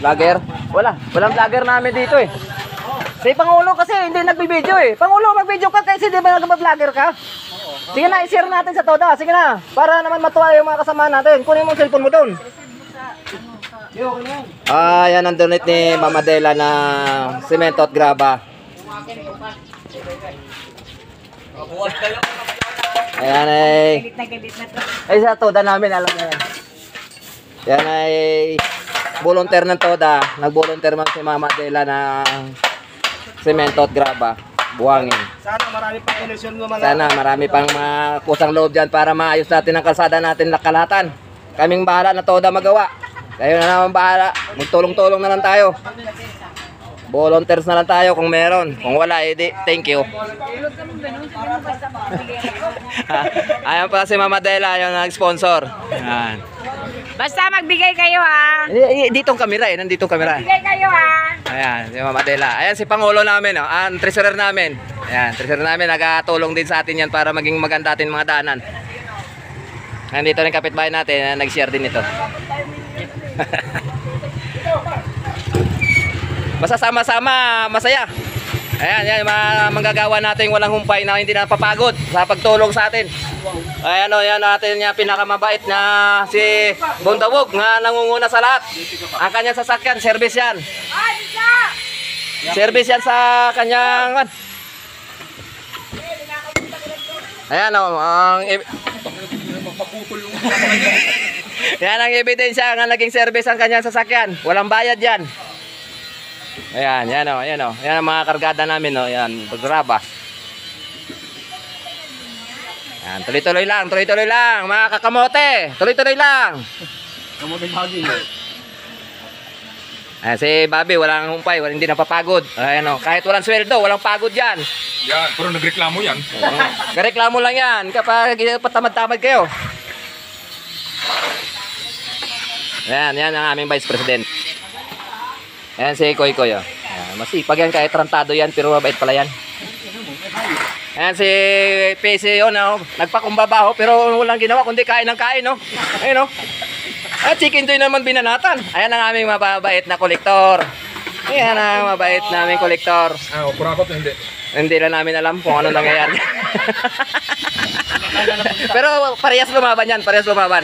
Vlogger? Walang vlogger namin dito eh. Si Pangulo kasi hindi nagbibideo eh. Pangulo, mag-video ka kasi di ba nag-vlogger ka? Sige na, i-share natin sa Toda. Sige na, para naman matuwa yung mga kasama natin. Kunin mo yung cellphone mo doon. Yan ang donate ni Mama Dela na semento at graba. Ayan ay sa Toda namin, alam na yan. Yan ay volunteer ng Toda. Nag-volunteer man si Mama Dela na semento at graba. Buhangin. Sana marami pang koneksyon mo mga. Sana marami pang kusang loob dyan para maayos natin ang kalsada natin kalahatan. Kaming bahala na Toda magawa. Kayo na naman bahala. Magtulong-tulong na lang tayo. Volunteers na lang tayo kung meron. Kung wala, edi thank you. Ayan pala si Mama Dela, yung nag-sponsor. Ayan. Basta magbigay kayo ha. Ditong kamera eh, nanditong kamera. Magbigay kayo ha. Ayan, si Mama Dela. Ayan si Pangulo namin, oh. Ang treasurer namin. Ayan, treasurer namin, nagtulong din sa atin yan para maging maganda atin mga daanan. Nandito rin kapitbahay natin, nag-share din ito. Basta sama-sama, masaya. Ayan, yan, mga manggagawa natin walang humpay na hindi napapagod sa pagtulong sa atin. Ayan o, yan natin yung pinakamabait na si Bundawog na nangunguna sa lahat. Ang kanyang sasakyan, service yan. Service yan sa kanyang... Ayan o, yan ang ebidensya nga naging service ang kanyang sasakyan. Walang bayad yan. Ayan, yan o, yan o. Yan ang mga kargada namin o. Yan, pagraba. Yan, tuloy-tuloy lang, mga kakamote. Tuloy-tuloy lang. Kamote hagi. Ayan, si Bobby, walang humpay, hindi napapagod. Ayan o, kahit walang sweldo, walang pagod yan. Yan, pero nagreklamo yan. Gareklamo lang yan kapag patamad-tamad kayo. Yan ang aming Vice President. Ayan si Koy Koy. Masipag yan, kahit trantado yan, pero mabait pala yan. Ayan si PC yun, nagpakumbaba pero walang ginawa kundi kain ng kain. Ayun, at chicken joy naman binanatan. Ayan ang aming mababait na kolektor. Ayan ang mabait naming kolektor. Purapat hindi. Hindi lang namin alam kung ano nangyayari. Pero parehas lumaban yan, parehas lumaban.